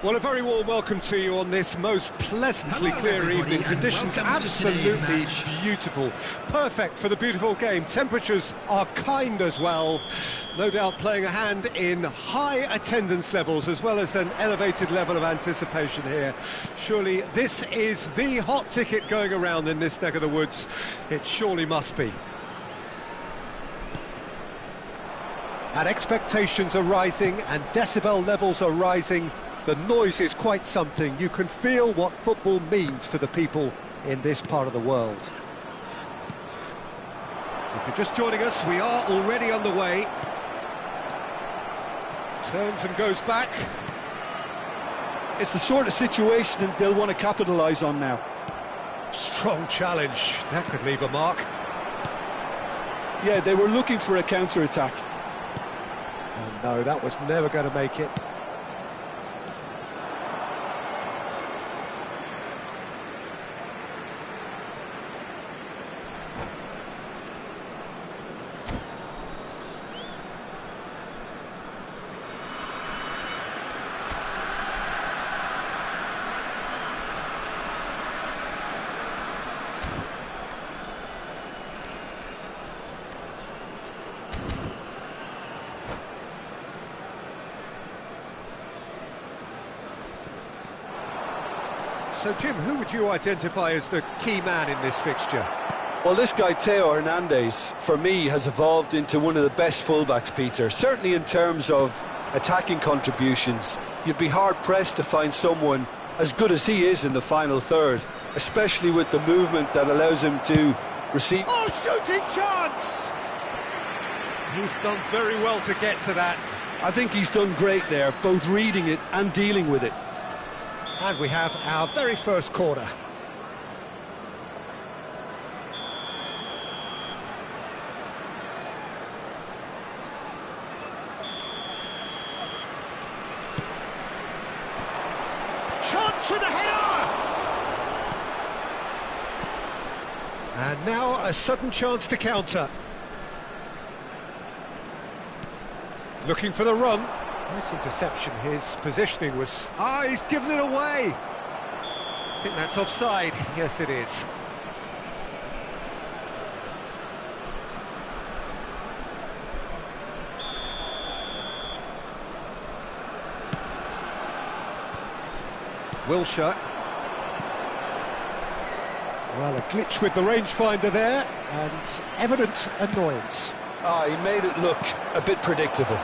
Well, a very warm welcome to you on this most pleasantly clear evening. Conditions absolutely beautiful. Perfect for the beautiful game. Temperatures are kind as well. No doubt playing a hand in high attendance levels as well as an elevated level of anticipation here. Surely this is the hot ticket going around in this neck of the woods. It surely must be. And expectations are rising and decibel levels are rising. The noise is quite something. You can feel what football means to the people in this part of the world. If you're just joining us, we are already underway. Turns and goes back. It's the sort of situation that they'll want to capitalise on now. Strong challenge. That could leave a mark. Yeah, they were looking for a counter-attack. Oh no, that was never going to make it. So, Jim, who would you identify as the key man in this fixture? Well, this guy, Theo Hernandez, for me, has evolved into one of the best fullbacks, Peter. Certainly in terms of attacking contributions. You'd be hard-pressed to find someone as good as he is in the final third, especially with the movement that allows him to receive... Oh, shooting chance! He's done very well to get to that. I think he's done great there, both reading it and dealing with it. And we have our very first corner. Chance for the header! And now a sudden chance to counter. Looking for the run. Nice interception. His positioning was... he's given it away! I think that's offside. Yes, it is. Wilshere. Well, a glitch with the rangefinder there, and evident annoyance. He made it look a bit predictable.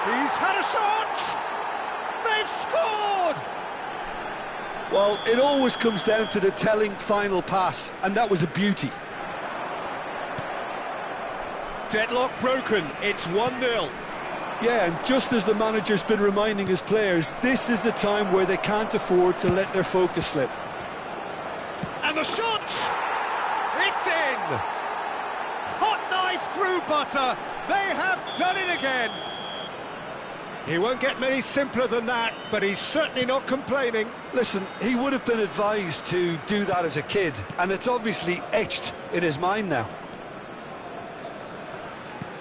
He's had a shot! They've scored! Well, it always comes down to the telling final pass, and that was a beauty. Deadlock broken, it's 1-0. Yeah, and just as the manager's been reminding his players, this is the time where they can't afford to let their focus slip. And the shot! It's in! Hot knife through butter, they have done it again! He won't get many simpler than that, but he's certainly not complaining. Listen, he would have been advised to do that as a kid, and it's obviously etched in his mind now.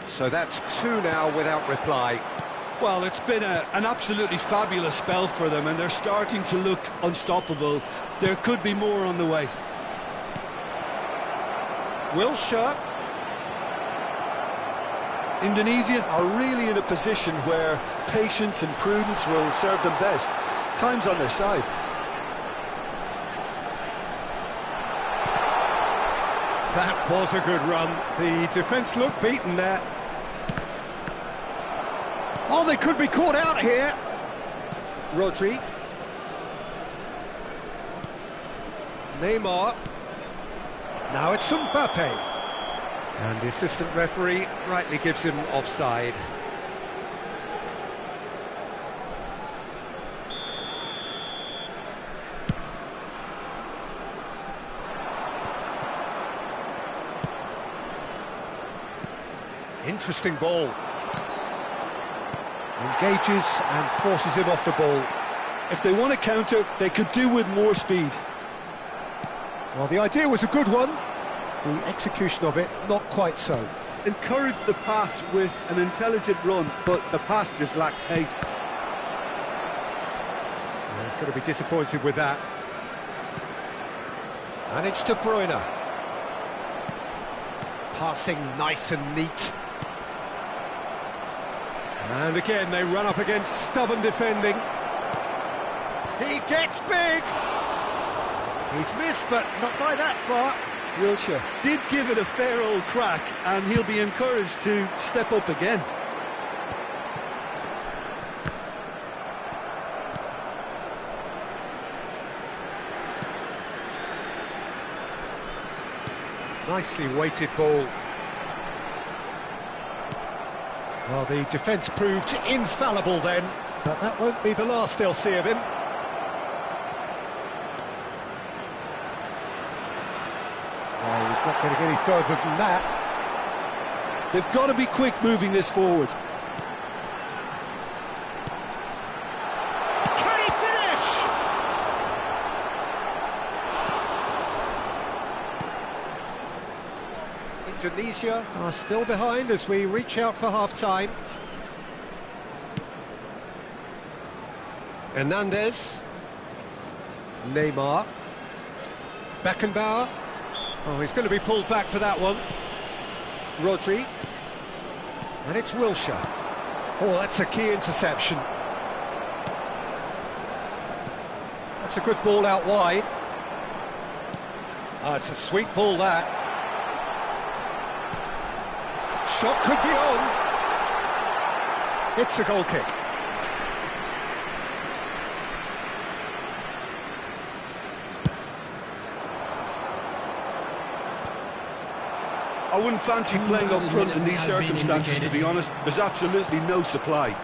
So that's 2 now without reply. Well, it's been an absolutely fabulous spell for them, and they're starting to look unstoppable. There could be more on the way. Wilshere. Indonesia are really in a position where patience and prudence will serve them best. Time's on their side. That was a good run. The defence looked beaten there. Oh, they could be caught out here. Rodri. Neymar. Now it's Mbappe. And the assistant referee rightly gives him offside. Interesting ball. Engages and forces him off the ball. If they want to counter, they could do with more speed. Well, the idea was a good one. The execution of it, not quite so. Encourage the pass with an intelligent run, but the pass just lacked pace. He's going to be disappointed with that. And it's De Bruyne. Passing nice and neat. And again, they run up against stubborn defending. He gets big! He's missed, but not by that far. Wilshere did give it a fair old crack, and he'll be encouraged to step up again. Nicely weighted ball. Well, the defence proved infallible then, but that won't be the last they'll see of him. Oh, he's not getting any further than that. They've got to be quick moving this forward. Can he finish? Indonesia are still behind as we reach out for half-time. Hernandez. Neymar. Beckenbauer. Oh, he's going to be pulled back for that one. Rodri. And it's Wilshere. Oh, that's a key interception. That's a good ball out wide. Oh, it's a sweet ball, that. Shot could be on. It's a goal kick. I wouldn't fancy playing up front in these circumstances, to be honest. There's absolutely no supply.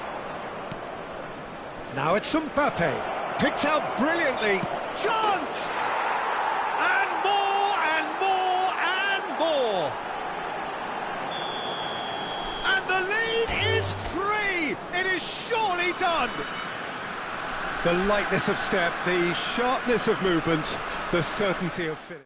Now it's Mbappe. Picked out brilliantly. Chance! And more, and more, and more! And the lead is 3! It is surely done! The lightness of step, the sharpness of movement, the certainty of finish.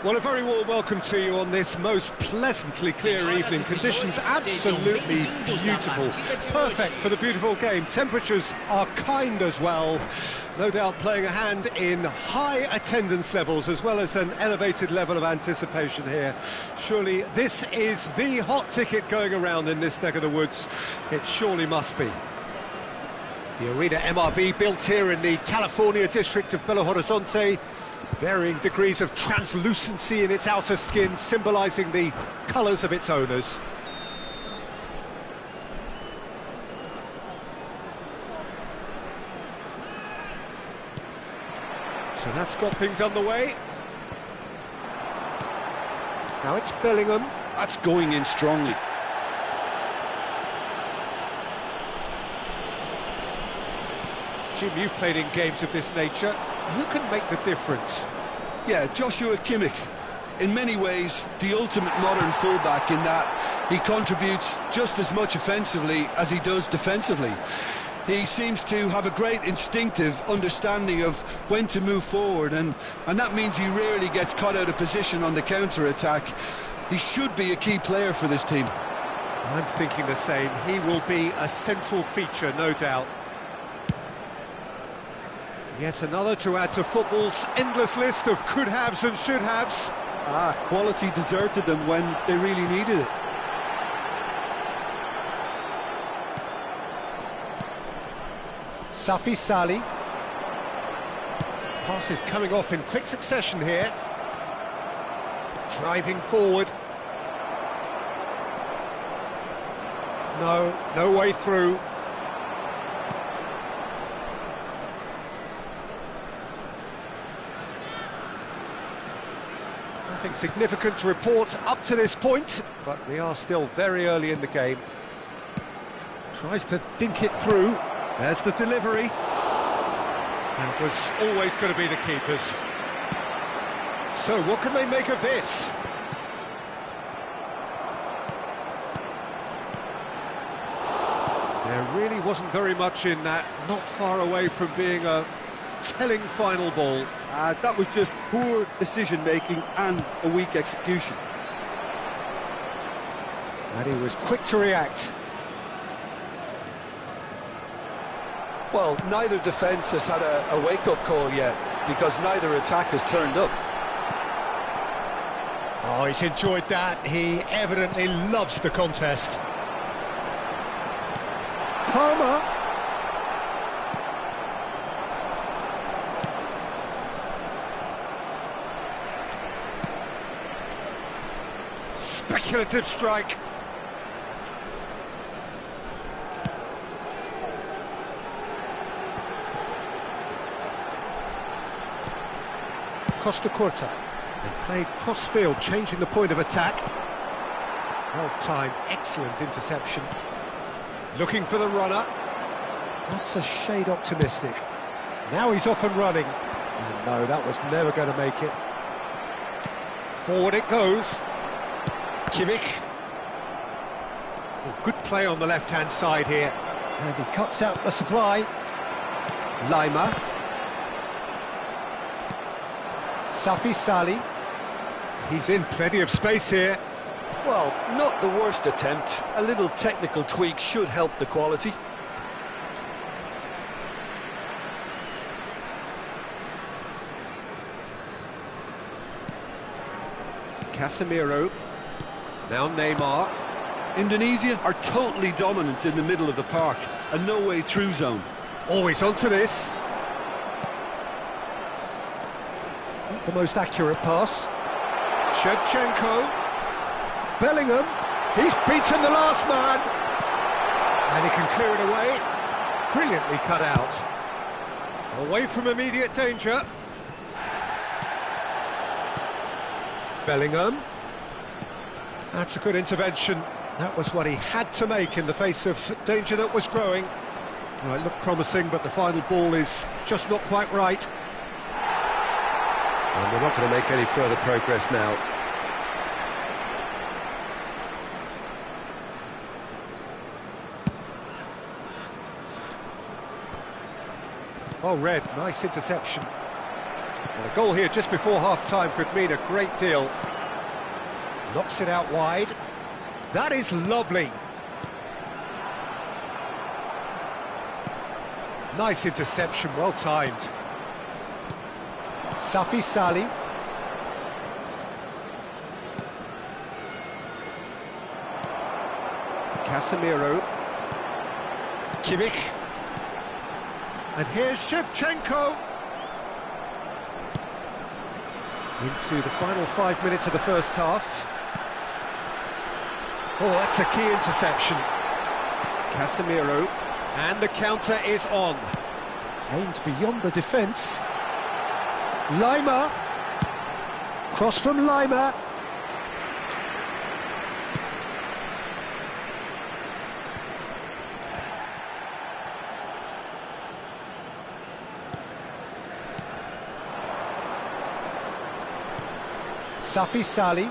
Well, a very warm welcome to you on this most pleasantly clear evening. Conditions absolutely beautiful. Perfect for the beautiful game. Temperatures are kind as well. No doubt playing a hand in high attendance levels as well as an elevated level of anticipation here. Surely this is the hot ticket going around in this neck of the woods. It surely must be. The Arena MRV, built here in the California district of Belo Horizonte. Varying degrees of translucency in its outer skin, symbolising the colours of its owners. So that's got things underway. Now it's Bellingham. That's going in strongly. Jim, you've played in games of this nature. Who can make the difference? Yeah, Joshua Kimmich. In many ways, the ultimate modern fullback in that he contributes just as much offensively as he does defensively. He seems to have a great instinctive understanding of when to move forward, and that means he rarely gets caught out of position on the counter-attack. He should be a key player for this team. I'm thinking the same. He will be a central feature, no doubt. Yet another to add to football's endless list of could-haves and should-haves. Quality deserted them when they really needed it. Safi Salih. Passes coming off in quick succession here. Driving forward. No way through. Nothing significant to report up to this point, but we are still very early in the game. Tries to dink it through. There's the delivery. That was always going to be the keepers. So what can they make of this? There really wasn't very much in that, not far away from being a telling final ball. That was just poor decision-making and a weak execution. And he was quick to react. Well, neither defence has had a wake-up call yet, because neither attack has turned up. Oh, he's enjoyed that. He evidently loves the contest. Palmer. Speculative strike. Costa Curta, and played cross-field, changing the point of attack. Well-timed, excellent interception. Looking for the runner. That's a shade optimistic. Now he's off and running. And no, that was never going to make it. Forward it goes. Kimmich. Oh, good play on the left-hand side here. And he cuts out the supply. Lima. Safi Salih. He's in plenty of space here. Well, not the worst attempt. A little technical tweak should help the quality. Casemiro. Now Neymar. Indonesia are totally dominant in the middle of the park. A no-way through zone. Always onto this. Not the most accurate pass. Shevchenko. Bellingham. He's beaten the last man. And he can clear it away. Brilliantly cut out. Away from immediate danger. Bellingham. That's a good intervention. That was what he had to make in the face of danger that was growing. Well, it looked promising, but the final ball is just not quite right. And we're not going to make any further progress now. Oh, Red, nice interception. Well, a goal here just before half-time could mean a great deal. Knocks it out wide. That is lovely. Nice interception, well timed. Safi Salih. Casemiro. Kimmich. And here's Shevchenko. Into the final 5 minutes of the first half. Oh, that's a key interception. Casemiro. And the counter is on. Aimed beyond the defence. Lima. Cross from Lima. Safi Salih.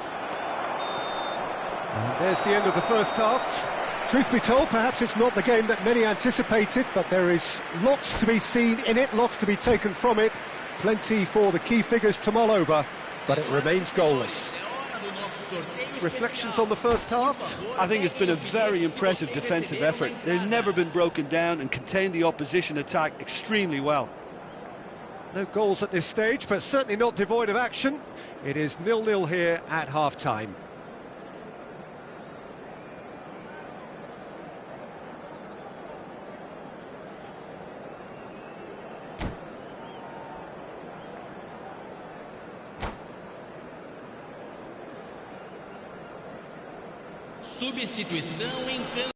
And there's the end of the first half. Truth be told, perhaps it's not the game that many anticipated, but there is lots to be seen in it, lots to be taken from it. Plenty for the key figures to mull over, but it remains goalless. Reflections on the first half? I think it's been a very impressive defensive effort. They've never been broken down and contained the opposition attack extremely well. No goals at this stage, but certainly not devoid of action. It is 0-0 here at half-time. Substituição em campo.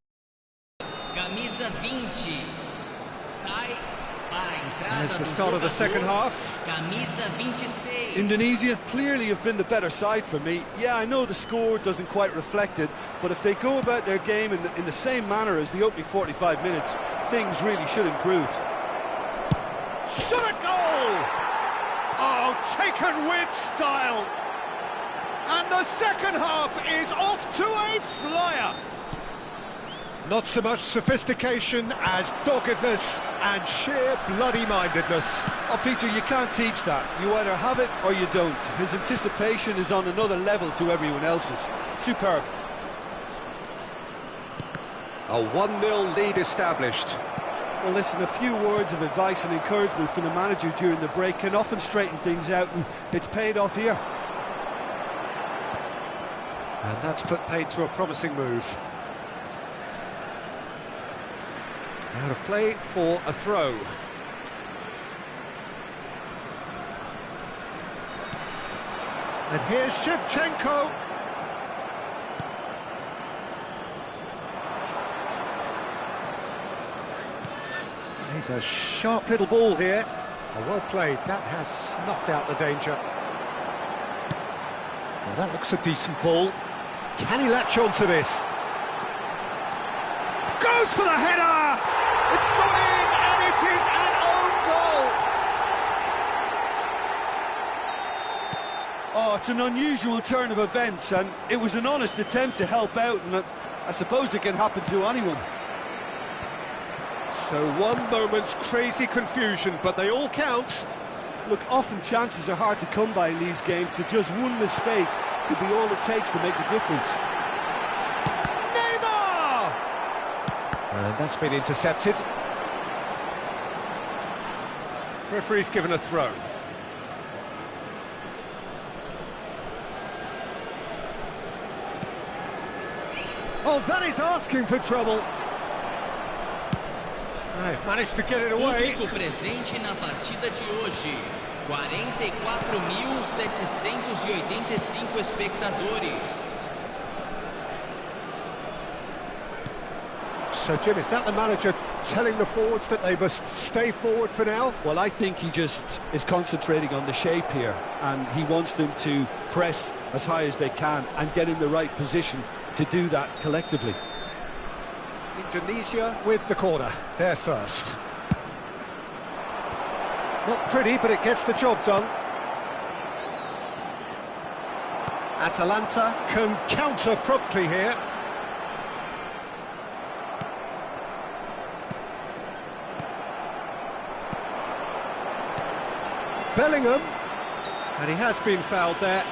Camisa 20. Sai para a entrada. There's the start of the second half. Camisa 26. Indonesia clearly have been the better side for me. Yeah, I know the score doesn't quite reflect it, but if they go about their game in the same manner as the opening 45 minutes, things really should improve. Shot a goal! Oh, taken with style! And the second half is off to a flyer. Not so much sophistication as doggedness and sheer bloody-mindedness. Oh, Peter, you can't teach that. You either have it or you don't. His anticipation is on another level to everyone else's. Superb. A 1-0 lead established. Well, listen, a few words of advice and encouragement from the manager during the break can often straighten things out, and it's paid off here. And that's put paid to a promising move. Out of play for a throw. And here's Shevchenko. He's a sharp little ball here. Oh, well played. That has snuffed out the danger. Well, that looks a decent ball. Can he latch on to this? Goes for the header! It's gone in, and it is an own goal! Oh, it's an unusual turn of events, and it was an honest attempt to help out, and I suppose it can happen to anyone. So one moment's crazy confusion, but they all count. Look, often chances are hard to come by in these games, so just one mistake could be all it takes to make the difference. Neymar! And that's been intercepted. Referee's given a throw. Oh, that is asking for trouble. They've managed to get it away. Público presente na partida de hoje. 44.785 espectadores. So, Jim, is that the manager telling the forwards that they must stay forward for now? Well, I think he just is concentrating on the shape here, and he wants them to press as high as they can and get in the right position to do that collectively. Indonesia with the corner, they're first. Not pretty, but it gets the job done. Atalanta can counter promptly here. Bellingham, And he has been fouled there.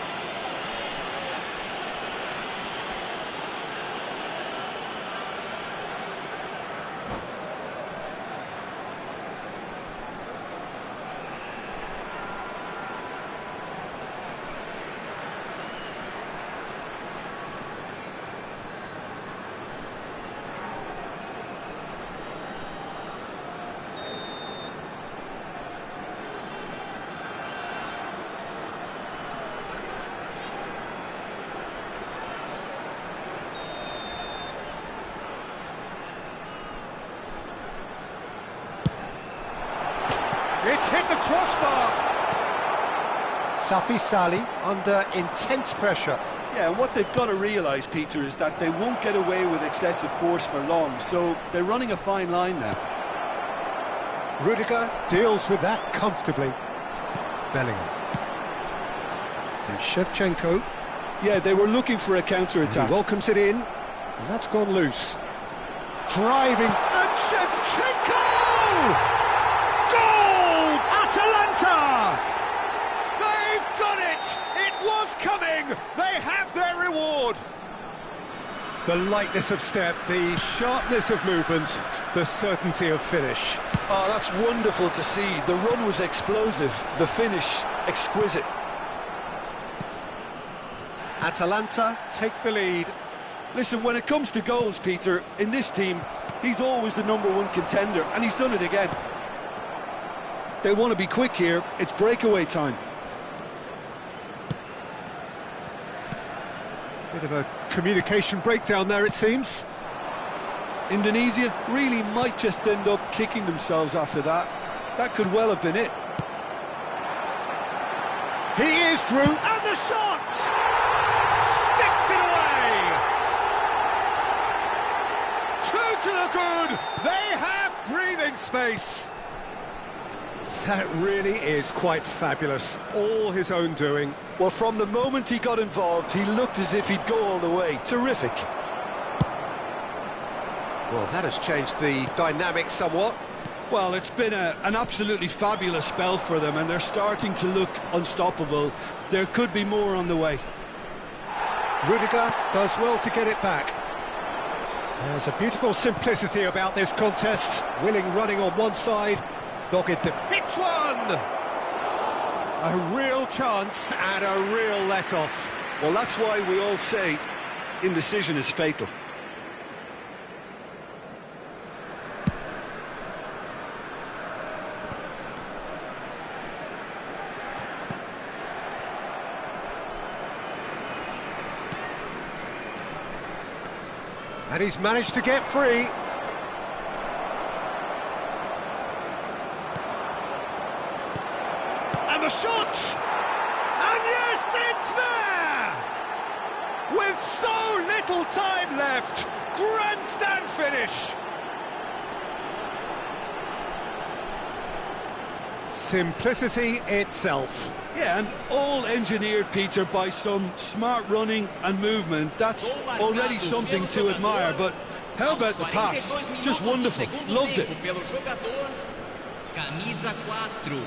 It's hit the crossbar. Safi Salih under intense pressure. Yeah, and what they've got to realise, Peter, is that they won't get away with excessive force for long, so they're running a fine line now. Rudiger deals with that comfortably. Bellingham. And Shevchenko. Yeah, they were looking for a counter-attack. He welcomes it in, and that's gone loose. Driving, and Shevchenko! Goal! Atalanta! They've done it! It was coming! They have their reward! The lightness of step, the sharpness of movement, the certainty of finish. Oh, that's wonderful to see. The run was explosive, the finish exquisite. Atalanta take the lead. Listen, when it comes to goals, Peter, in this team, he's always the #1 contender, and he's done it again. They want to be quick here. It's breakaway time. Bit of a communication breakdown there, it seems. Indonesia really might just end up kicking themselves after that. That could well have been it. He is through, and the shot! Sticks it away! Two to the good! They have breathing space! That really is quite fabulous. All his own doing. Well, from the moment he got involved, he looked as if he'd go all the way. Terrific. Well, that has changed the dynamic somewhat. Well, it's been an absolutely fabulous spell for them, and they're starting to look unstoppable. There could be more on the way. Rudiger does well to get it back. There's a beautiful simplicity about this contest. Willing running on one side, dogged hits one! A real chance and a real let-off. Well, that's why we all say indecision is fatal. And he's managed to get free. And the shot! And yes, it's there! With so little time left, grandstand finish! Simplicity itself. Yeah, and all engineered, Peter, by some smart running and movement. That's already something to admire, but how about the pass? Just wonderful. Loved it. Camisa 4.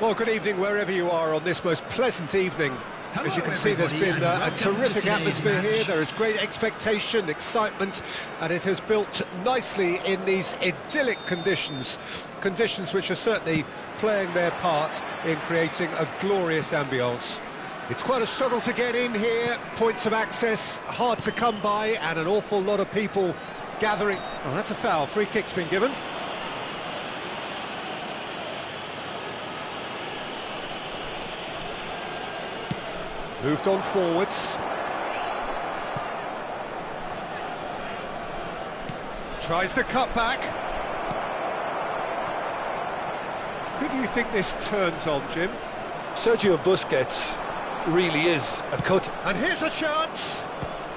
Well, good evening wherever you are on this most pleasant evening. As you can see, there's been a terrific atmosphere here. There is great expectation, excitement, and it has built nicely in these idyllic conditions. Conditions which are certainly playing their part in creating a glorious ambience. It's quite a struggle to get in here, points of access hard to come by, and an awful lot of people gathering. Oh, that's a foul. Free kick's been given. Moved on forwards. Tries the cut back. Who do you think this turns on, Jim? Sergio Busquets really is a cut. And here's a chance.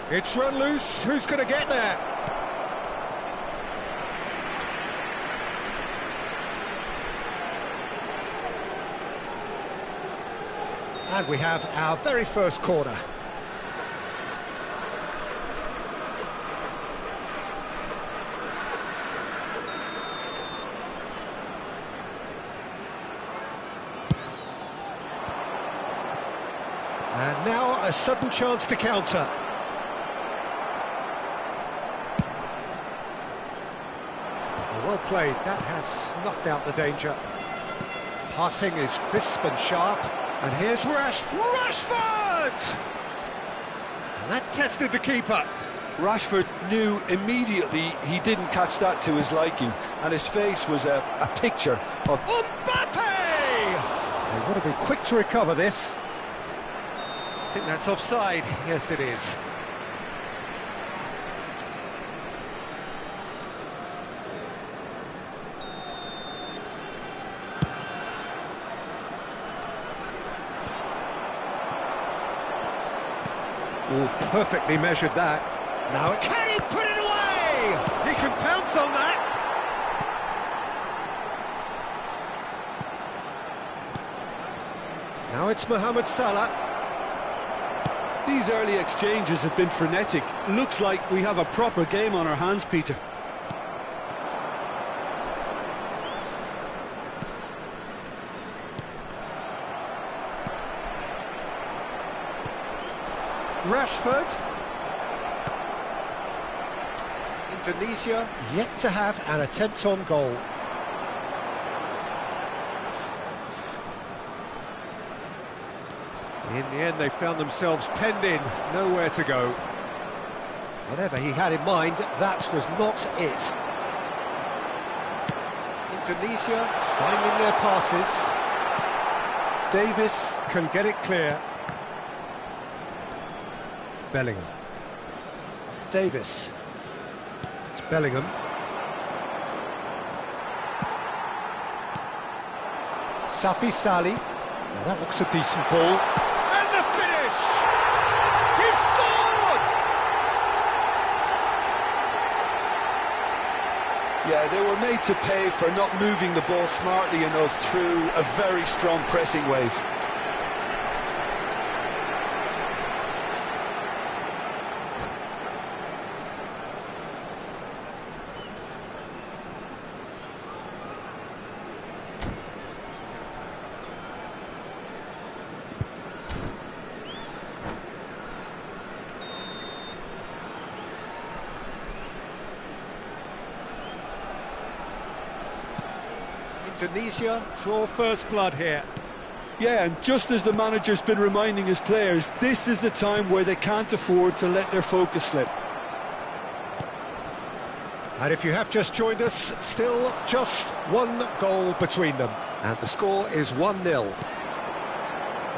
It's run loose. Who's going to get there? And we have our very first corner. And now a sudden chance to counter. Well played, that has snuffed out the danger. Passing is crisp and sharp. And here's Rashford! And that tested the keeper. Rashford knew immediately he didn't catch that to his liking, and his face was a picture of Mbappe! They want to be quick to recover this. I think that's offside. Yes, it is. Oh, perfectly measured that. Now, can he put it away? He can pounce on that. Now it's Mohamed Salah. These early exchanges have been frenetic. Looks like we have a proper game on our hands, Peter. Rashford. Indonesia yet to have an attempt on goal. In the end, they found themselves penned in, nowhere to go. Whatever he had in mind, that was not it. Indonesia finding their passes. Davis can get it clear. Bellingham. Davis. It's Bellingham. Safi Sali. Now that looks a decent ball. And the finish! He scored! Yeah, they were made to pay for not moving the ball smartly enough through a very strong pressing wave. Indonesia draw first blood here. Yeah, and just as the manager's been reminding his players, this is the time where they can't afford to let their focus slip. And if you have just joined us, still just one goal between them. And the score is 1-0.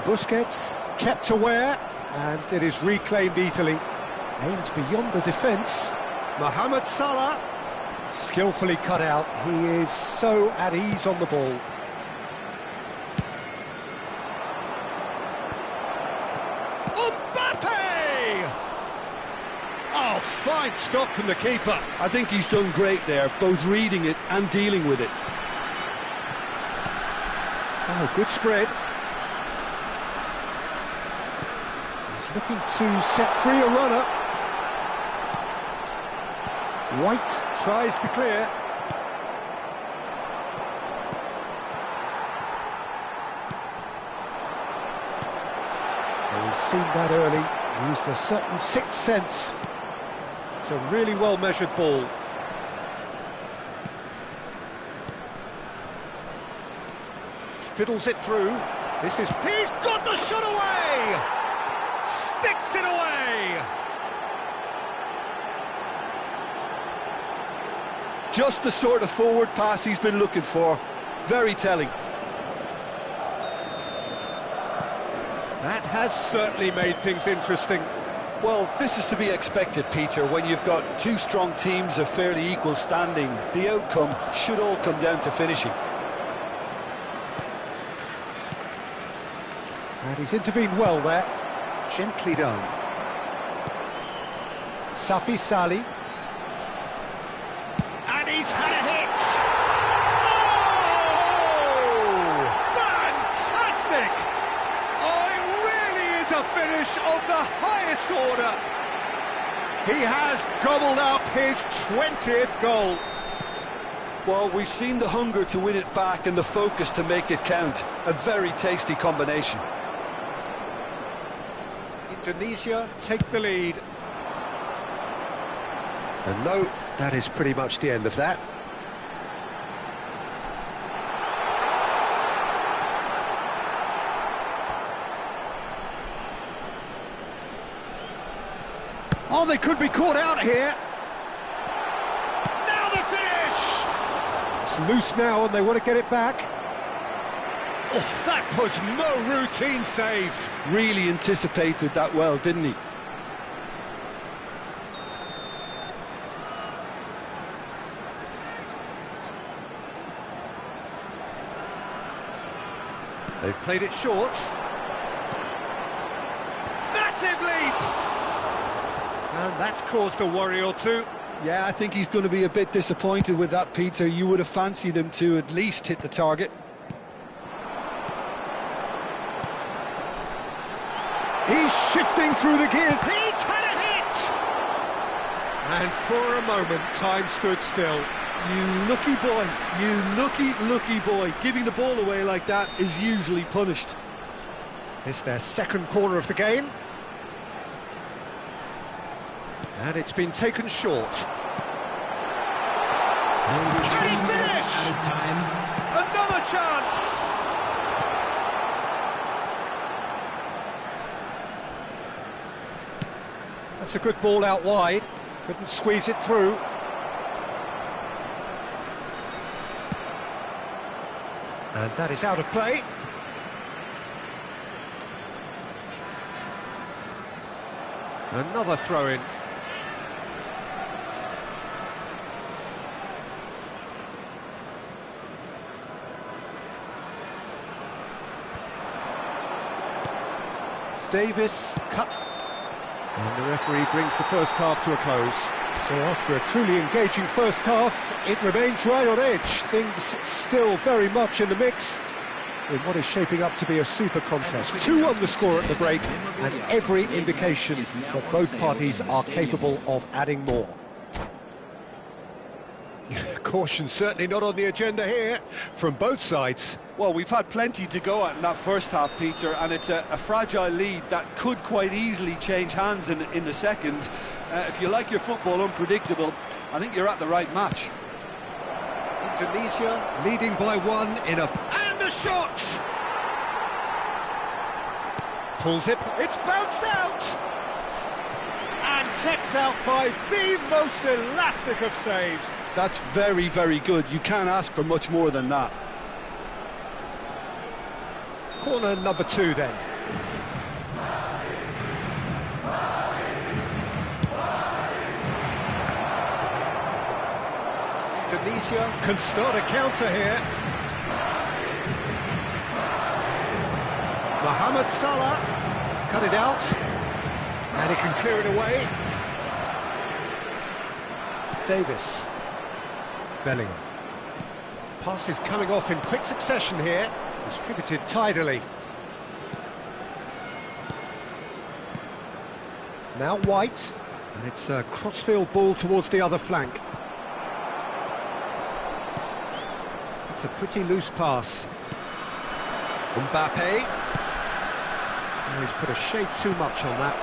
Busquets kept aware, and it is reclaimed easily. Aimed beyond the defence. Mohamed Salah, skillfully cut out. He is so at ease on the ball. Mbappe! Oh, fine stop from the keeper. I think he's done great there, both reading it and dealing with it. Oh, good spread. He's looking to set free a runner. White tries to clear. He's seen that early, used a certain sixth sense. It's a really well-measured ball. Fiddles it through. He's got the shot away! Sticks it away! Just the sort of forward pass he's been looking for. Very telling. That has certainly made things interesting. Well, this is to be expected, Peter, when you've got two strong teams of fairly equal standing. The outcome should all come down to finishing. And he's intervened well there. Gently done. Safi Salih. And he's had a hit! Oh! Fantastic! Oh, it really is a finish of the highest order. He has gobbled up his 20th goal. Well, we've seen the hunger to win it back and the focus to make it count. A very tasty combination. Indonesia take the lead. And no, that is pretty much the end of that. Oh, they could be caught out here. Now the finish! It's loose now and they want to get it back. Oh, that was no routine save. Really anticipated that well, didn't he? They've played it short. Massive leap! And that's caused a worry or two. Yeah, I think he's going to be a bit disappointed with that, Peter. You would have fancied him to at least hit the target. He's shifting through the gears. He's had a hit! And for a moment, time stood still. You lucky boy, you lucky boy. Giving the ball away like that is usually punished. It's their second corner of the game. And it's been taken short. Can he finish? Another chance! That's a good ball out wide. Couldn't squeeze it through. And that is out of play. Another throw-in. Davis cut. And the referee brings the first half to a close. So after a truly engaging first half, it remains right on edge. Things still very much in the mix in what is shaping up to be a super contest. 2 on the score at the break, and every indication that both parties are capable of adding more. Caution certainly not on the agenda here from both sides. Well, we've had plenty to go at in that first half, Peter, and it's a fragile lead that could quite easily change hands in the second. If you like your football unpredictable, I think you're at the right match. Indonesia leading by 1 in a... And a shot! Pulls it, it's bounced out! And kept out by the most elastic of saves. That's very, very good. You can't ask for much more than that. Corner number 2 then. Indonesia can start a counter here. Mohamed Salah has cut it out. And he can clear it away. Davis. Bellingham. Passes coming off in quick succession here. Distributed tidily. Now White. And it's a crossfield ball towards the other flank. It's a pretty loose pass. Mbappe. Oh, he's put a shade too much on that.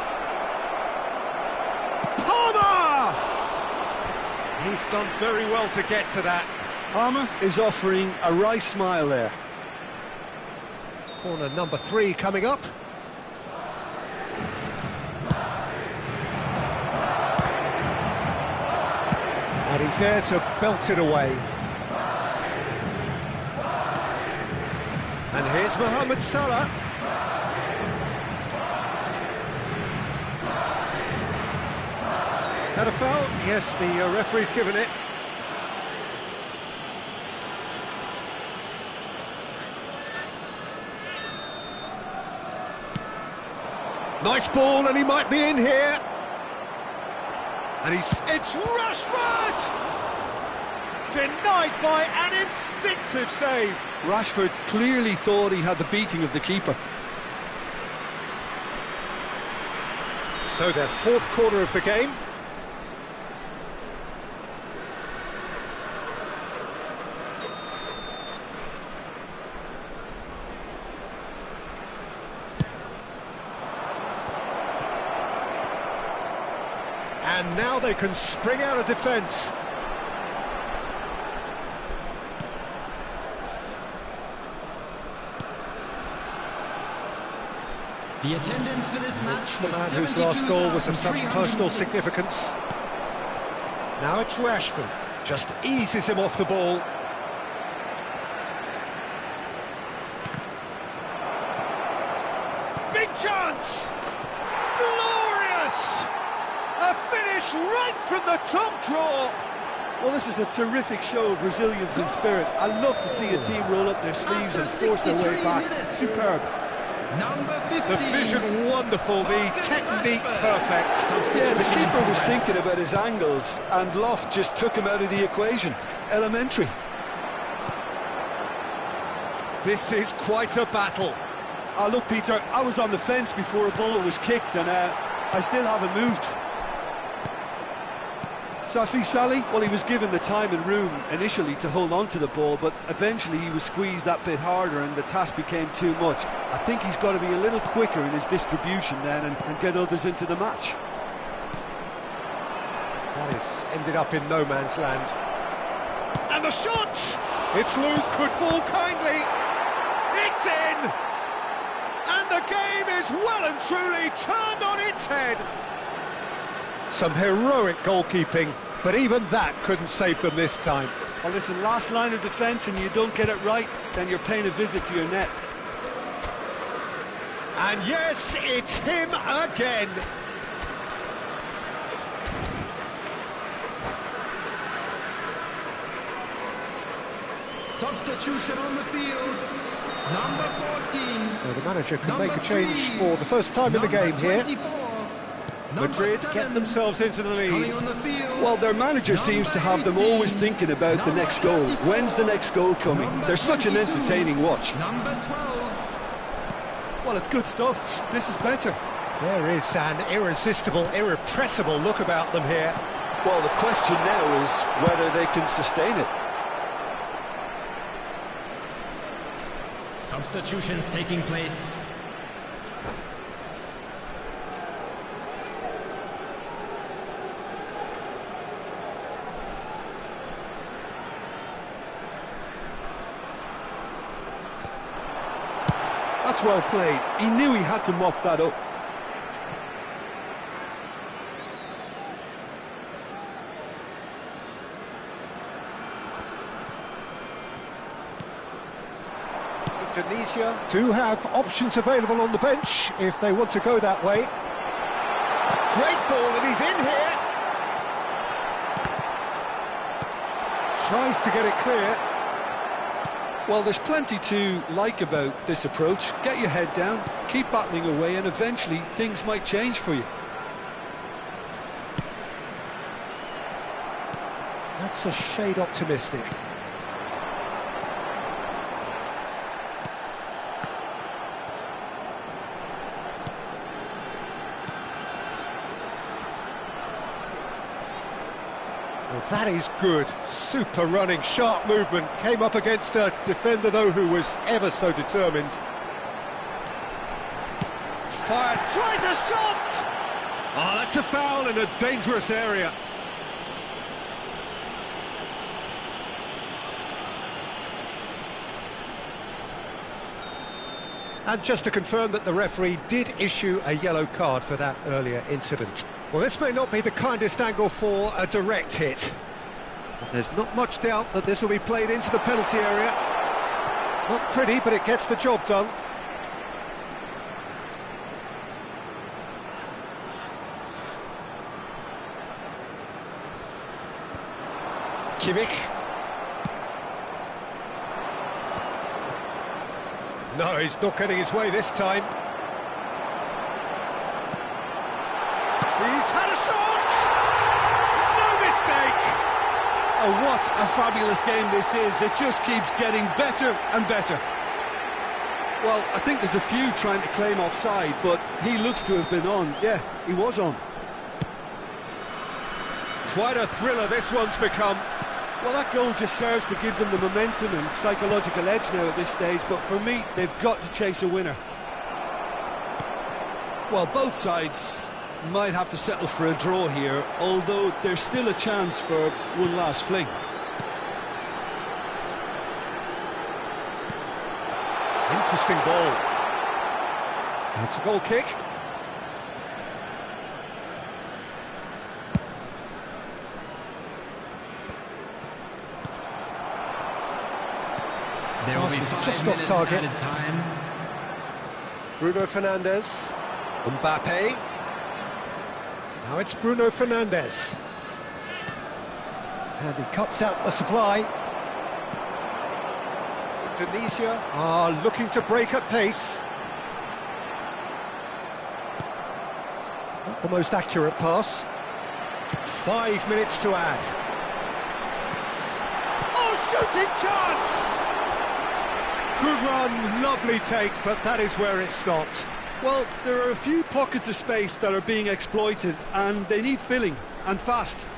Palmer! He's done very well to get to that. Palmer is offering a wry smile there. Corner number 3 coming up. And he's there to belt it away. And here's Mohamed Salah. Had a foul? Yes, the referee's given it. Nice ball, and he might be in here. And it's Rashford! Denied by an instinctive save. Rashford clearly thought he had the beating of the keeper. So their 4th corner of the game. And now they can spring out of defence. The attendance for this match. It's the man whose last goal was of such personal significance. Now it's Rashford. Just eases him off the ball. Big chance! Glorious! A finish right from the top drawer. Well, this is a terrific show of resilience and spirit. I love to see a team roll up their sleeves and force their way back. Superb. Number 15. The vision wonderful, the technique perfect. Yeah, the keeper was thinking about his angles, and Loft just took him out of the equation. Elementary. This is quite a battle. Oh, look, Peter, I was on the fence before a ball was kicked, and I still haven't moved. Safi Salih, well, he was given the time and room initially to hold on to the ball, but eventually he was squeezed that bit harder and the task became too much. I think he's got to be a little quicker in his distribution then and get others into the match. That has ended up in no man's land. And the shot! It's loose, could fall kindly. It's in! And the game is well and truly turned on its head. Some heroic goalkeeping, but even that couldn't save them this time. Well, listen, last line of defence and you don't get it right, then you're paying a visit to your net. And yes, it's him again. Substitution on the field. Number 14. So the manager can make a change for the first time in the game here. Madrid get themselves into the lead. Well, their manager seems to have them always thinking about the next goal. When's the next goal coming? They're such an entertaining watch. Number 12. Well, it's good stuff. This is better. There is an irresistible, irrepressible look about them here. Well, the question now is whether they can sustain it. Substitutions taking place. That's well played. He knew he had to mop that up. Indonesia do have options available on the bench if they want to go that way. Great ball, and he's in here. Tries to get it clear. Well, there's plenty to like about this approach. Get your head down, keep battling away, and eventually things might change for you. That's a shade optimistic. Well, that is good. Super running, sharp movement. Came up against a defender, though, who was ever so determined. fires, tries a shot! Oh, that's a foul in a dangerous area. And just to confirm that the referee did issue a yellow card for that earlier incident. Well, this may not be the kindest angle for a direct hit. But there's not much doubt that this will be played into the penalty area. Not pretty, but it gets the job done. Kimmich. No, he's not getting his way this time. He's had a shot! No mistake! Oh, what a fabulous game this is. It just keeps getting better and better. Well, I think there's a few trying to claim offside, but he looks to have been on. Yeah, he was on. Quite a thriller this one's become. Well, that goal just serves to give them the momentum and psychological edge now at this stage, but for me, they've got to chase a winner. Well, both sides might have to settle for a draw here, although there's still a chance for one last fling. Interesting ball. That's a goal kick. There will be 5 just off minutes target. added time. Bruno Fernandes. Mbappe. Now it's Bruno Fernandes. And he cuts out the supply. Indonesia are looking to break at pace. Not the most accurate pass. 5 minutes to add. Oh, shooting chance! Good run, lovely take, but that is where it stopped. Well, there are a few pockets of space that are being exploited, and they need filling, and fast.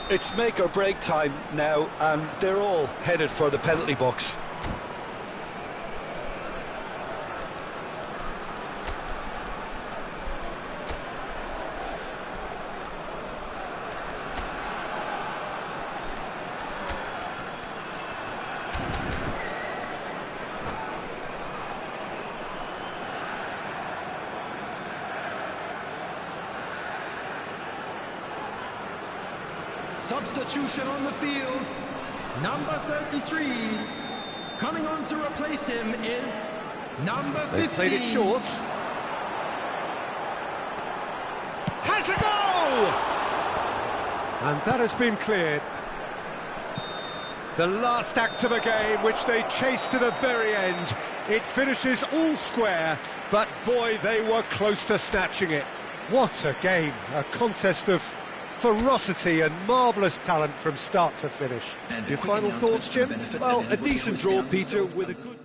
It's make or break time now, and they're all headed for the penalty box. Substitution on the field. Number 33. Coming on to replace him is number 15. They've played it short. Has a goal! And that has been cleared. The last act of a game, which they chased to the very end. It finishes all square, but boy, they were close to snatching it. What a game, a contest of ferocity and marvellous talent from start to finish. Your final thoughts, Jim? Well, a decent draw, Peter, with a good...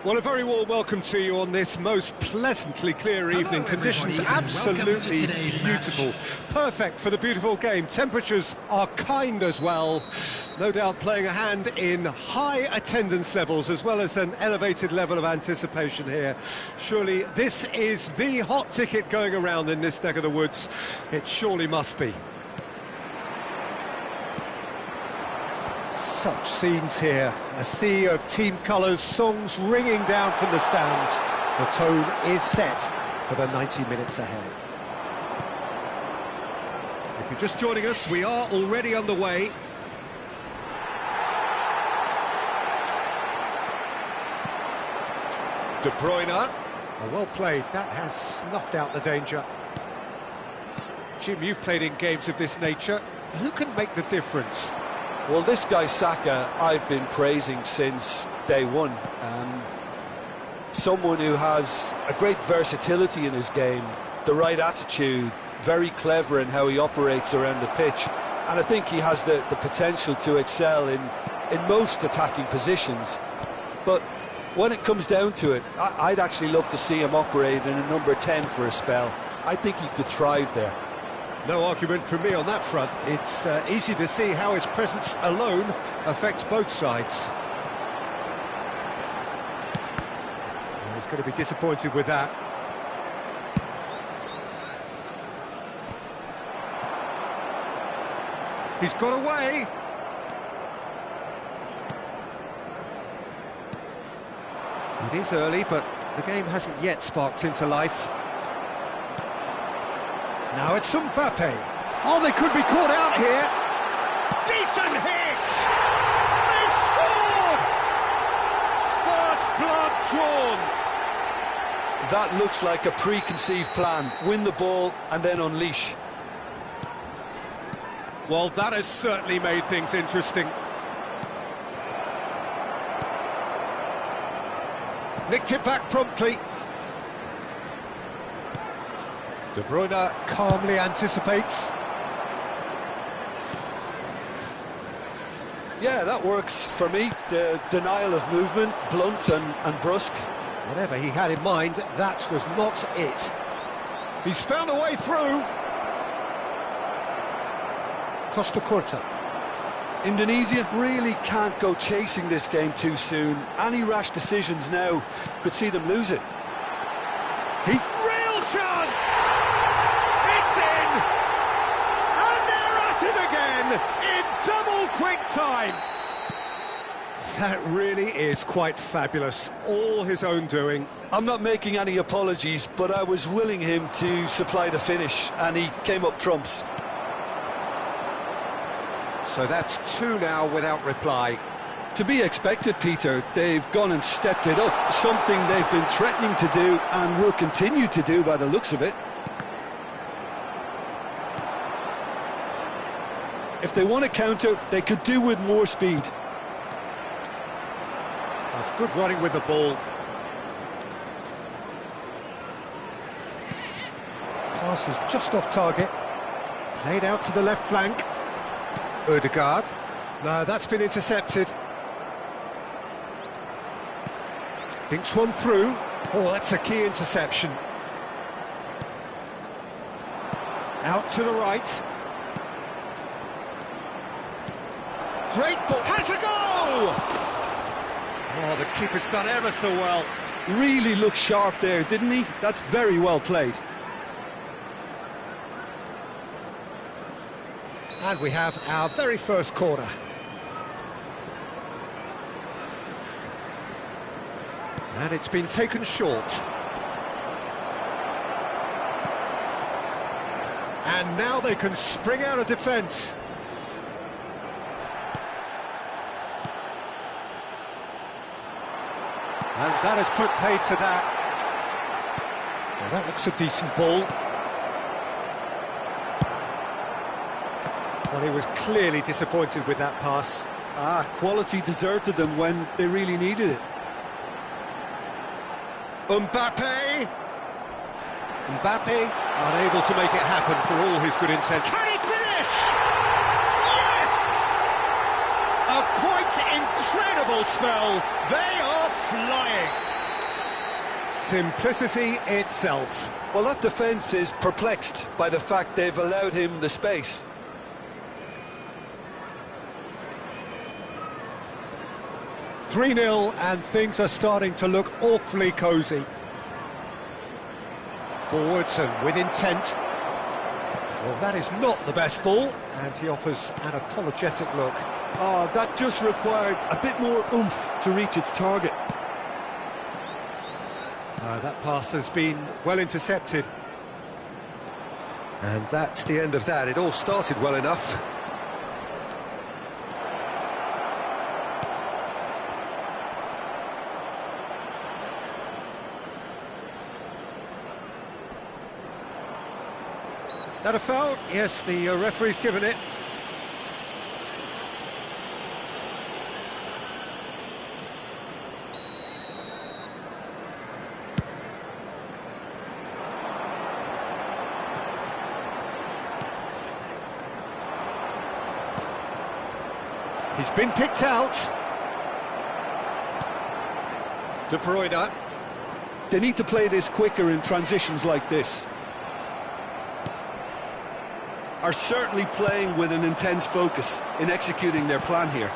Well, a very warm welcome to you on this most pleasantly clear evening. Conditions absolutely beautiful. Perfect for the beautiful game. Temperatures are kind as well. No doubt playing a hand in high attendance levels as well as an elevated level of anticipation here. Surely this is the hot ticket going around in this neck of the woods. It surely must be. Such scenes here, a sea of team colours, songs ringing down from the stands. The tone is set for the 90 minutes ahead. If you're just joining us, we are already underway. De Bruyne, well played, that has snuffed out the danger. Jim, you've played in games of this nature, who can make the difference? Well, this guy Saka, I've been praising since day one. Someone who has a great versatility in his game, the right attitude, very clever in how he operates around the pitch. And I think he has the potential to excel in most attacking positions. But when it comes down to it, I'd actually love to see him operate in a number 10 for a spell. I think he could thrive there. No argument from me on that front. It's easy to see how his presence alone affects both sides. He's going to be disappointed with that. He's got away. It is early, but the game hasn't yet sparked into life. Now it's Mbappe. Oh, they could be caught out here. Decent hit! They've scored! First blood drawn. That looks like a preconceived plan. Win the ball and then unleash. Well, that has certainly made things interesting. Nicked it back promptly. De Bruyne calmly anticipates. Yeah, that works for me. The denial of movement, blunt and brusque. Whatever he had in mind, that was not it. He's found a way through. Costa Curta. Indonesia really can't go chasing this game too soon. Any rash decisions now could see them lose it. He's real chance! It's in! And they're at it again in double quick time! That really is quite fabulous. All his own doing. I'm not making any apologies, but I was willing him to supply the finish, and he came up trumps. So that's two now without reply. To be expected, Peter. They've gone and stepped it up, something they've been threatening to do and will continue to do by the looks of it. If they want to counter, they could do with more speed. That's good running with the ball. Pass is just off target. Played out to the left flank. Ødegaard. No, that's been intercepted. Thinks one through. Oh, that's a key interception. Out to the right. Great ball. Has a go! Oh, the keeper's done ever so well. Really looked sharp there, didn't he? That's very well played. And we have our very first corner. And it's been taken short. And now they can spring out of defence. And that has put paid to that. Well, that looks a decent ball. Well, he was clearly disappointed with that pass. Quality deserted them when they really needed it. Mbappe! Mbappe, unable to make it happen for all his good intent. Can he finish? Yes! A quite incredible spell. They are flying. Simplicity itself. Well, that defence is perplexed by the fact they've allowed him the space. "3-0 and things are starting to look awfully cosy. Forwards and with intent. Well, that is not the best ball, and he offers an apologetic look. Oh, that just required a bit more oomph to reach its target. That pass has been well intercepted. And that's the end of that. It all started well enough. That a foul? Yes, the referee's given it. He's been picked out. De Bruyne. They need to play this quicker in transitions like this. Are certainly playing with an intense focus in executing their plan here.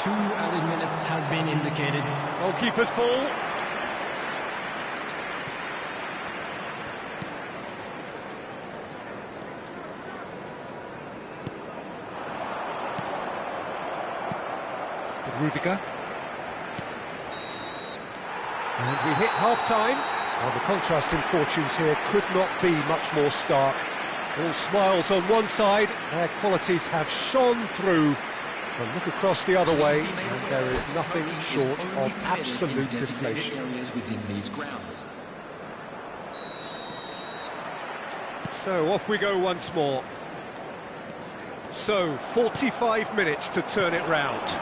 2 added minutes has been indicated. Goalkeeper's ball. Rudiger. And we hit half-time. Well, the contrast in fortunes here could not be much more stark. All smiles on one side, their qualities have shone through. And look across the other way, and there is nothing short of absolute deflation. So off we go once more. So 45 minutes to turn it round.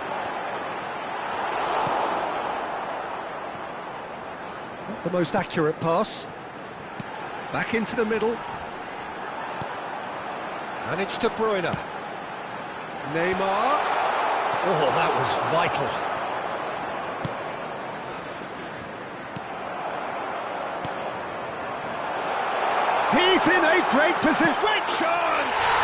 Not the most accurate pass. Back into the middle. And it's De Bruyne. Neymar. Oh, that was vital. He's in a great position. Great chance!